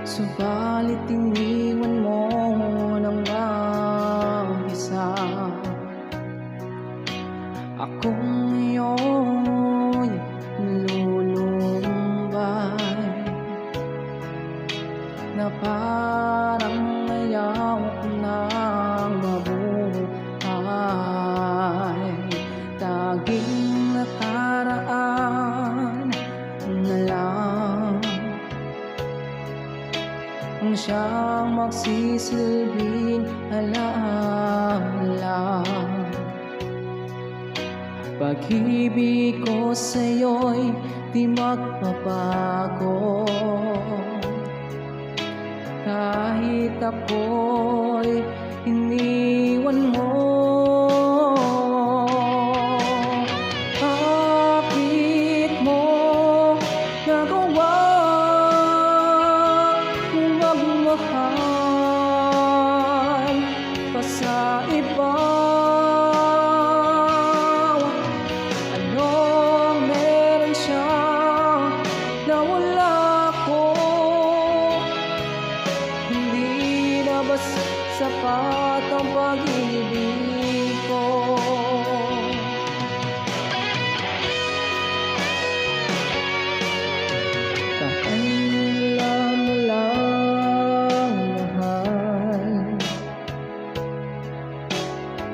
Subalit iniwan mo ng mag-isa. Akong iyo'y nilulumbay na parang ayaw ko nang mabuhay. Taging nakaraan na lang ang siyang magsisilbing alaala. Pag-ibig ko sa'yo'y di magbabago, kahit ako'y iniwan mo. Bakit mo nagawa kung magmahal pa sa iba? Anong meron siya na wala ko? Hindi na ba sapat ang pag-ibig ko? Alam mo lang, mahal,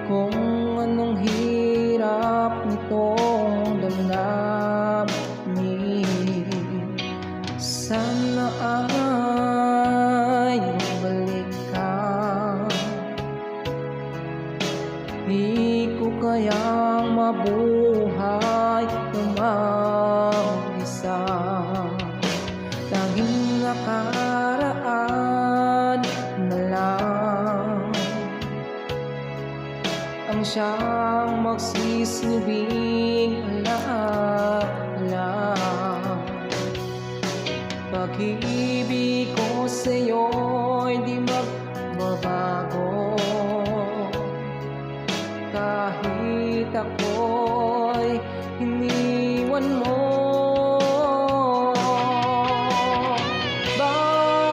kung anong hirap nitong damdamin. Sana ay magbalik ka, di ko kayang mabuhay ng mag-isa. Tanging nakaraan na lang ang siyang magsisilbing alaala. Pag-ibig ko sa'yo'y di magbabago, kahit ako